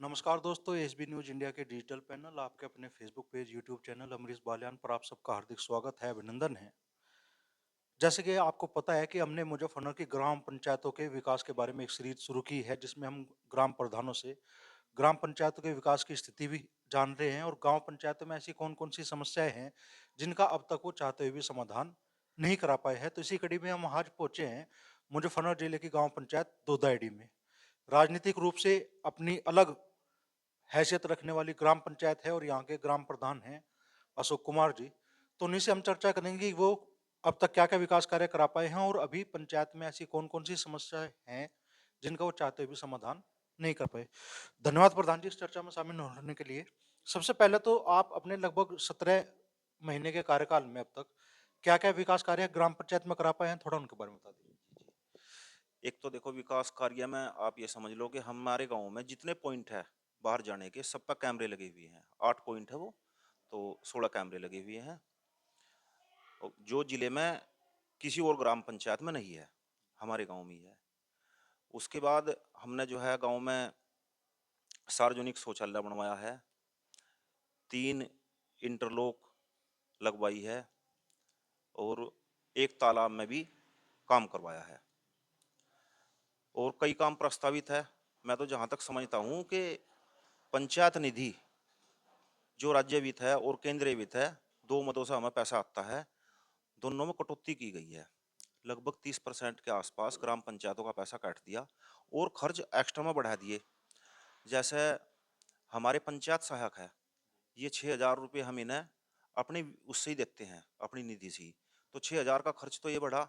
नमस्कार दोस्तों, SB news India के डिजिटल पैनल आपके अपने Facebook page, YouTube channel Amrish Baliyan पर आप सबका हार्दिक स्वागत है, अभिनंदन है। जैसे कि आपको पता है कि हमने मुजफ्फरनगर की ग्राम पंचायतों के विकास के बारे में एक सीरीज शुरू की है, जिसमें हम ग्राम प्रधानों से ग्राम पंचायतों के विकास की स्थिति भी जान रहे हैं और गांव पंचायतों में ऐसी कौन-कौन सी समस्याएं हैं, जिनका अब तक वो चाहते हुए भी समाधान नहीं करा पाए हैं। तो इसी कड़ी में हम आज पहुंचे हैं मुजफ्फरनगर जिले की गांव पंचायत दोदाएड़ी में। राजनीतिक रूप से अपनी अलग हैसियत रखने वाली ग्राम पंचायत है और यहाँ के ग्राम प्रधान हैं अशोक कुमार जी। तो उन्हीं से हम चर्चा करेंगे कि वो अब तक क्या-क्या विकास कार्य करा पाए हैं और अभी पंचायत में ऐसी कौन-कौन सी समस्याएं हैं, जिनका वो चाहते हुए भी समाधान नहीं कर पाए। धन्यवाद प्रधान जी इस चर्चा में शामिल होने के लिए। सबसे पहले तो आप अपने लगभग 17 महीने के कार्यकाल में अब तक क्या-क्या विकास कार्य ग्राम पंचायत में करा पाए हैं, थोड़ा उनके बारे में बता दीजिए? एक तो देखो विकास कार्य में आप ये समझ लो कि हमारे गांव में जितने पॉइंट है बाहर जाने के सब पर कैमरे लगे हुए हैं। 8 पॉइंट है वो, तो 16 कैमरे लगे हुए हैं। और जो जिले में किसी और ग्राम पंचायत में नहीं है, हमारे गांव में ही है। उसके बाद हमने जो है गांव में सार्वजनिक शौचालय बनवाया है, 3 इंटरलॉक लगवाई है और एक तालाब में भी काम करवाया है और कई काम प्रस्तावित है। मैं तो जहां तक समझता हूं कि पंचायत निधि जो राज्य वित्त है और केंद्रीय वित्त है, दो मतों से हमें पैसा आता है, दोनों में कटौती की गई है। लगभग 30% के आसपास ग्राम पंचायतों का पैसा काट दिया और खर्च एक्स्ट्रा में बढ़ा दिए। जैसे हमारे पंचायत सहायक है, ये 6,000 रुपये हम इन्हें अपनी उससे ही देते हैं, अपनी निधि से ही। तो 6,000 का खर्च तो ये बढ़ा।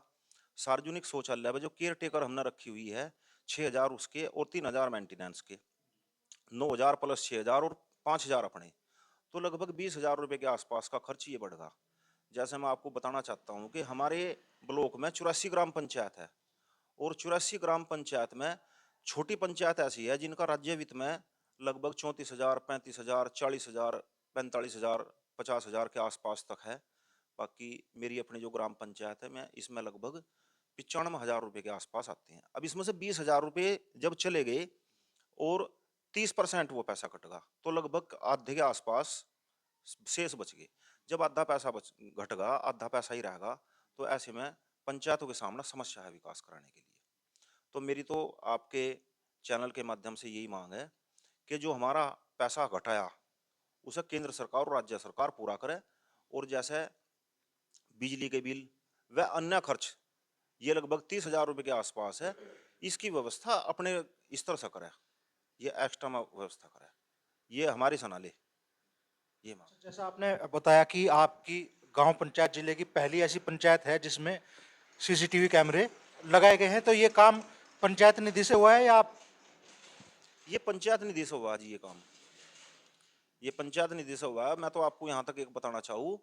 सार्वजनिक शौचालय में जो केयर टेकर हमने रखी हुई है, 6,000 उसके और 3,000 मेंटेनेंस के, 9,000 प्लस 6,000 और 5,000 अपने, तो लगभग 20,000 रुपये के आसपास का खर्च ये बढ़ेगा। जैसे मैं आपको बताना चाहता हूँ कि हमारे ब्लॉक में 84 ग्राम पंचायत है और 84 ग्राम पंचायत में छोटी पंचायत ऐसी है जिनका राज्य वित्त में लगभग 34,000, 35,000, 40,000, 45,000, 50,000 के आसपास तक है। बाकी मेरी अपनी जो ग्राम पंचायत है, मैं इसमें लगभग 95,000 रुपये के आसपास आते हैं। अब इसमें से 20,000 रुपये जब चले गए और 30% वो पैसा कटेगा, तो लगभग आधे के आसपास शेष बच गए। जब आधा पैसा बच घटेगा, आधा पैसा ही रहेगा, तो ऐसे में पंचायतों के सामने समस्या है विकास कराने के लिए। तो मेरी तो आपके चैनल के माध्यम से यही मांग है कि जो हमारा पैसा घटाया उसे केंद्र सरकार और राज्य सरकार पूरा करे और जैसे बिजली के बिल व अन्य खर्च, ये लगभग 30,000 रुपये के आसपास है, इसकी व्यवस्था अपने स्तर से करे, ये एक्स्ट्रा में व्यवस्था करे, ये हमारी सलाह ले, ये मांग। जैसा आपने बताया कि आपकी गांव पंचायत जिले की पहली ऐसी पंचायत है जिसमें सीसीटीवी कैमरे लगाए गए हैं, तो ये काम पंचायत निधि से हुआ है या आप? ये पंचायत निधि से हुआ जी, ये काम ये पंचायत निधि से हुआ है। मैं तो आपको यहाँ तक एक बताना चाहूँ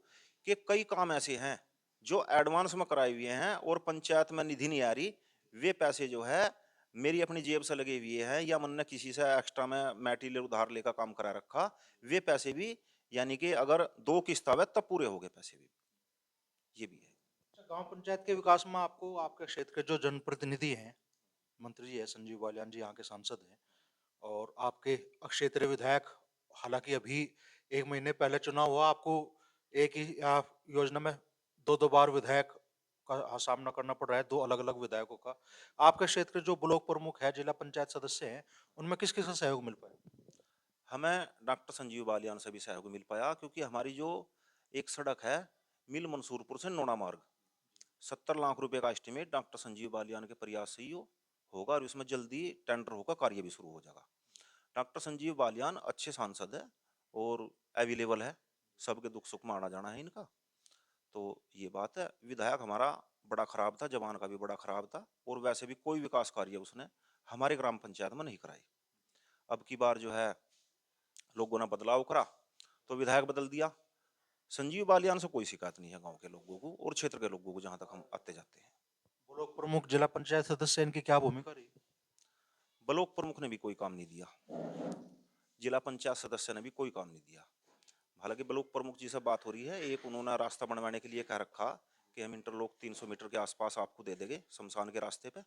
कि कई काम ऐसे हैं जो एडवांस में कराए हुए हैं और पंचायत में निधि नहीं आ रही। वे पैसे जो है मेरी अपनी जेब से लगे हुए हैं या मैंने किसी से एक्स्ट्रा में मटेरियल उधार लेकर काम करा रखा, वे पैसे भी, यानी कि अगर 2 किस्त आवे तब पूरे हो गए पैसे भी, ये भी है। गांव पंचायत के विकास में आपको आपके क्षेत्र के जो जनप्रतिनिधि हैं, मंत्री जी है संजीव बालियान जी, यहाँ के सांसद हैं और आपके क्षेत्रीय विधायक, हालांकि अभी 1 महीने पहले चुनाव हुआ, आपको एक ही योजना में दो दो बार विधायक का सामना करना पड़ रहा है, दो अलग अलग विधायकों का। आपके क्षेत्र के जो ब्लॉक प्रमुख है, जिला पंचायत सदस्य हैं, उनमें किस किस का सहयोग मिल पाया? हमें डॉक्टर संजीव बालियान से भी सहयोग मिल पाया क्योंकि हमारी जो एक सड़क है मिल मंसूरपुर से नोना मार्ग, 70 लाख रुपए का एस्टिमेट डॉक्टर संजीव बालियान के प्रयास से ही होगा और इसमें जल्दी टेंडर होकर कार्य भी शुरू हो जाएगा। डॉक्टर संजीव बालियान अच्छे सांसद है और अवेलेबल है, सबके दुख सुख में आना जाना है इनका। तो ये बात है, विधायक हमारा बड़ा खराब था, जवान का भी बड़ा खराब था और वैसे भी कोई विकास कार्य उसने हमारे ग्राम पंचायत में नहीं कराई। अब की बार जो है लोगों ने बदलाव करा तो विधायक बदल दिया। संजीव बालियान से कोई शिकायत नहीं है गांव के लोगों को और क्षेत्र के लोगों को, जहां तक हम आते जाते हैं। ब्लॉक प्रमुख, जिला पंचायत सदस्य, इनकी क्या भूमिका रही? ब्लॉक प्रमुख ने भी कोई काम नहीं दिया, जिला पंचायत सदस्य ने भी कोई काम नहीं दिया। हालांकि ब्लॉक प्रमुख जी से बात हो रही है, एक उन्होंने रास्ता बनवाने के लिए कह रखा कि हम इंटरलॉक 300 मीटर के आसपास आपको दे देंगे शमशान के रास्ते पे।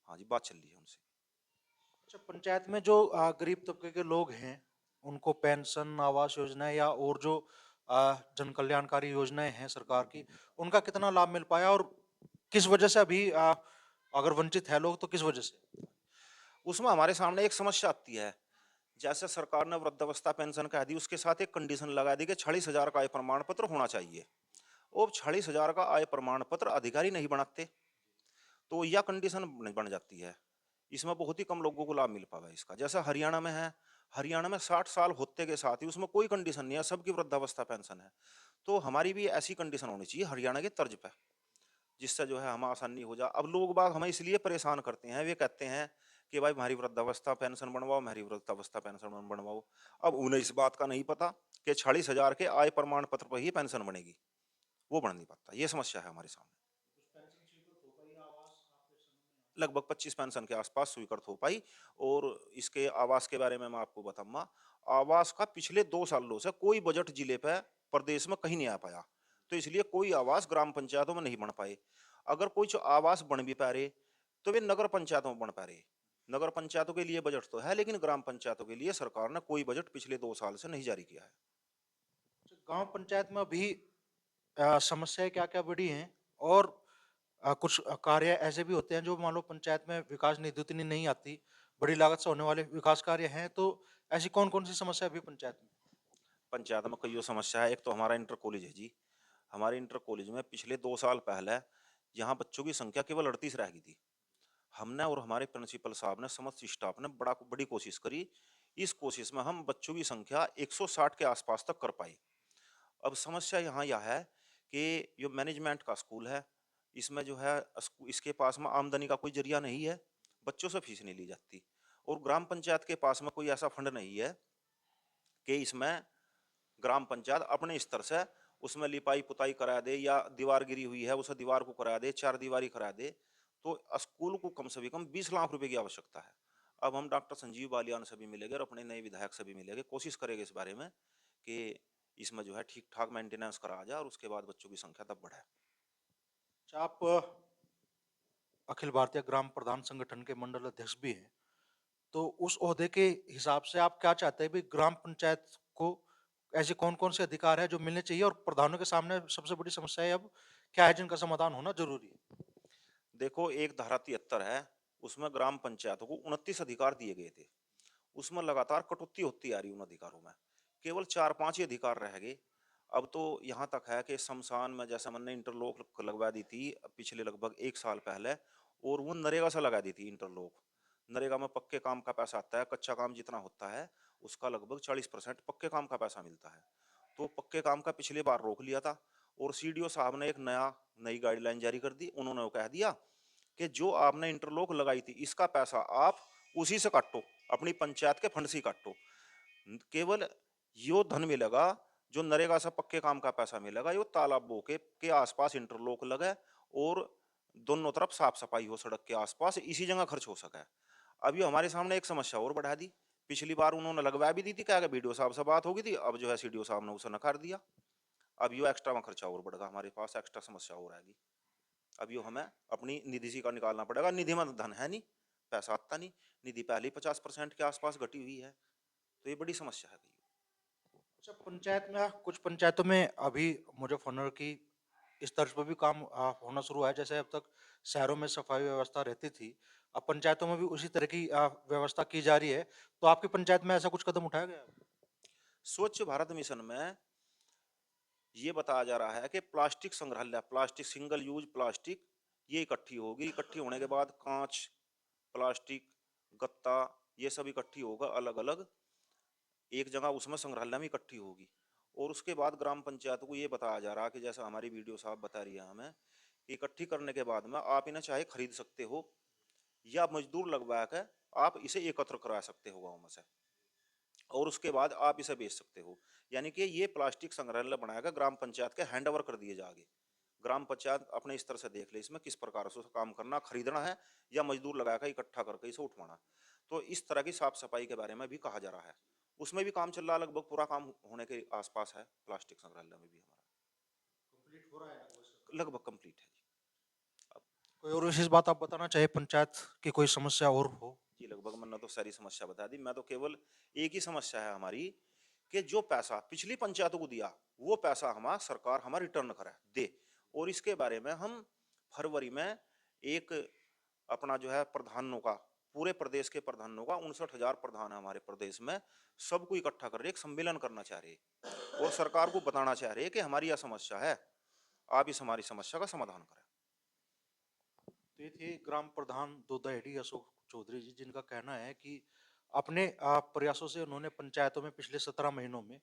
हाँ जी, बात चल रही है उनसे। अच्छा, पंचायत में जो गरीब तबके के लोग हैं, उनको पेंशन, आवास योजना या और जो जन कल्याणकारी योजनाएं हैं सरकार की, उनका कितना लाभ मिल पाया और किस वजह से अभी अगर वंचित है लोग तो किस वजह से? उसमें हमारे सामने एक समस्या आती है। जैसे सरकार ने वृद्धावस्था पेंशन कह दी, उसके साथ एक कंडीशन लगा दी कि 40,000 का आय प्रमाण पत्र होना चाहिए। और 40,000 का आय प्रमाण पत्र अधिकारी नहीं बनाते, तो यह कंडीशन बन जाती है। इसमें बहुत ही कम लोगों को लाभ मिल पाएगा इसका। जैसा हरियाणा में है, हरियाणा में 60 साल होते के साथ ही उसमें कोई कंडीशन नहीं है, सबकी वृद्धावस्था पेंशन है। तो हमारी भी ऐसी कंडीशन होनी चाहिए हरियाणा के तर्ज पे, जिससे जो है हमें आसानी हो जाए। अब लोग बाग हमें इसलिए परेशान करते हैं, वे कहते हैं कि भाई हमारी वृद्धावस्था पेंशन बनवाओ, हमारी वृद्धावस्था पेंशन बनवाओ। अब उन्हें इस बात का नहीं पता कि 40,000 के आय प्रमाण पत्र पर ही पेंशन बनेगी, वो बन नहीं पाता। ये समस्या है हमारे सामने। लगभग 25 पेंशन के आसपास स्वीकृत हो पाई। और इसके आवास के बारे में मैं आपको बताऊंगा। आवास का पिछले 2 सालों से कोई बजट जिले पे प्रदेश में कहीं नहीं आ पाया, तो इसलिए कोई आवास ग्राम पंचायतों में नहीं बन पाए। अगर कुछ आवास बन भी पा रहे तो वे नगर पंचायतों में बन पा रहे। नगर पंचायतों के लिए बजट तो है, लेकिन ग्राम पंचायतों के लिए सरकार ने कोई बजट पिछले 2 साल से नहीं जारी किया है। अच्छा, गांव पंचायत में अभी समस्याएं क्या-क्या बड़ी हैं और कुछ कार्य ऐसे भी होते हैं जो मान लो पंचायत में विकास निधि उतनी नहीं आती, बड़ी लागत से होने वाले विकास कार्य हैं, तो ऐसी कौन-कौन सी समस्या है अभी पंचायत में? पंचायत में कई समस्या है। एक तो हमारा इंटर कॉलेज है जी। हमारे इंटर कॉलेज में पिछले 2 साल पहले यहाँ बच्चों की संख्या केवल 38 रह गई थी। हमने और हमारे प्रिंसिपल साहब ने, समस्त स्टाफ ने बड़ी कोशिश करी। इस कोशिश में हम बच्चों की संख्या 160 के आसपास तक कर पाए। अब समस्या यहाँ यह है कि जो मैनेजमेंट का स्कूल है, इसमें जो है इसके पास में आमदनी का कोई जरिया नहीं है, बच्चों से फीस नहीं ली जाती। और ग्राम पंचायत के पास में कोई ऐसा फंड नहीं है कि इसमें ग्राम पंचायत अपने स्तर से उसमें लिपाई पुताई करा दे, या दीवार गिरी हुई है उसे दीवार को करा दे, चार दीवारी करा दे। तो स्कूल को कम से कम 20 लाख रुपए की आवश्यकता है। अब हम डॉक्टर संजीव बालियान से भी मिलेंगे और अपने नए विधायक से भी मिलेंगे, कोशिश करेंगे इस बारे में कि इसमें जो है ठीक ठाक मेंटेनेंस करा जाए और उसके बाद बच्चों की संख्या तब बढ़े। अच्छा, आप अखिल भारतीय ग्राम प्रधान संगठन के मंडल अध्यक्ष भी हैं, तो उस ओहदे के हिसाब से आप क्या चाहते हैं भी ग्राम पंचायत को ऐसे कौन-कौन से अधिकार है जो मिलने चाहिए और प्रधानों के सामने सबसे बड़ी समस्या है अब क्या है जिनका समाधान होना ज़रूरी है? देखो, एक धारा 73 है, उसमें ग्राम पंचायतों को 29 अधिकार दिए गए थे। उसमें लगातार कटौती होती आ रही उन अधिकारों में, केवल 4-5 ही अधिकार रह गए। अब तो यहाँ तक है कि शमशान में जैसे हमने इंटरलॉक लगवा दी थी पिछले लगभग 1 साल पहले, और वो नरेगा से लगा दी थी इंटरलॉक। नरेगा में पक्के काम का पैसा आता है, कच्चा काम जितना होता है उसका लगभग 40% पक्के काम का पैसा मिलता है। तो पक्के काम का पिछली बार रोक लिया था, और सीडीओ साहब ने एक नई गाइडलाइन जारी कर दी। उन्होंने वो कह दिया कि जो आपने इंटरलॉक लगाई थी इसका पैसा आप उसी से काटो, अपनी पंचायत के फंड से ही काटो। केवल यो धन मिलेगा जो नरेगा से पक्के काम का पैसा मिलेगा, यो तालाबों के आसपास इंटरलॉक लगे और दोनों तरफ साफ सफाई हो, सड़क के आसपास इसी जगह खर्च हो सके। अब ये हमारे सामने एक समस्या और बढ़ा दी। पिछली बार उन्होंने लगवा भी दी थी, क्या बीडीओ साहब से बात होगी थी, अब जो है सीडीओ साहब ने उसे नकार दिया। अब यो एक्स्ट्रा में खर्चा और बढ़ेगा, हमारे पास एक्स्ट्रा समस्या और आएगी। अब यो हमें अपनी निधि से का निकालना पड़ेगा। निधि में धन है नहीं, पैसा आता नहीं। निधि पहले ही 50% के आसपास घटी हुई है, तो ये बड़ी समस्या है। अच्छा, पंचायत में कुछ पंचायतों में अभी मुजफ्फरनगर की इस तर्ज पर भी काम होना शुरू हुआ है जैसे अब तक शहरों में सफाई व्यवस्था रहती थी, अब पंचायतों में भी उसी तरह की व्यवस्था की जा रही है, तो आपकी पंचायत में ऐसा कुछ कदम उठाया गया है? स्वच्छ भारत मिशन में ये बताया जा रहा है कि प्लास्टिक संग्रहालय, प्लास्टिक सिंगल यूज प्लास्टिक ये इकट्ठी होगी। इकट्ठी होने के बाद कांच, प्लास्टिक, गत्ता, ये सब इकट्ठी होगा अलग अलग एक जगह, उसमें संग्रहालय में इकट्ठी होगी। और उसके बाद ग्राम पंचायत को ये बताया जा रहा है कि जैसा हमारी वीडियो साहब बता रही है हमें, कि इकट्ठी करने के बाद में आप इन्हें चाहे खरीद सकते हो या मजदूर लगवा कर आप इसे एकत्र करा सकते हो गाँव में से, और उसके बाद आप इसे बेच सकते हो। यानी कि ये प्लास्टिक संग्रहालय बनाएगा, ग्राम पंचायत के हैंड ओवर कर दिए जाएंगे। ग्राम पंचायत अपने स्तर से देख ले इसमें किस प्रकार से काम करना, खरीदना है या मजदूर लगाकर इकट्ठा करके इसे उठवाना। तो इस तरह की साफ सफाई के बारे में भी कहा जा रहा है। उसमें भी काम चल रहा है, लगभग पूरा काम होने के आसपास है। प्लास्टिक संग्रहालय में भी हमारा कंप्लीट हो रहा है लगभग इसका? लगभग कंप्लीट है जी। अब कोई और विशेष बात आप बताना चाहे पंचायत की कोई समस्या और हो? जी, लगभग मैंने तो सारी समस्या बता दी। मैं तो केवल एक ही समस्या है हमारी कि जो पैसा पिछली पंचायतों को दिया, वो पैसा सरकार हमारा रिटर्न करे, दे। और इसके बारे में हम फरवरी में एक अपना जो है प्रधानों का, पूरे प्रदेश के प्रधानों का, 59,000 प्रधान है हमारे प्रदेश में, सबको इकट्ठा कर रहे एक सम्मेलन करना चाह रहे हैं और सरकार को बताना चाह रहे हैं कि हमारी यह समस्या है, आप इस हमारी समस्या का समाधान करें। तो ये थे ग्राम प्रधान दोदाहेड़ी अशोक चौधरी जी, जिनका कहना है कि अपने प्रयासों से उन्होंने पंचायतों में पिछले 17 महीनों में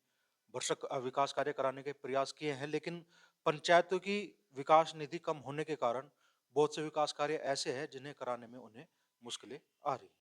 भरसक विकास कार्य कराने के प्रयास किए हैं, लेकिन पंचायतों की विकास निधि कम होने के कारण बहुत से विकास कार्य ऐसे हैं जिन्हें कराने में उन्हें मुश्किलें आ रही हैं।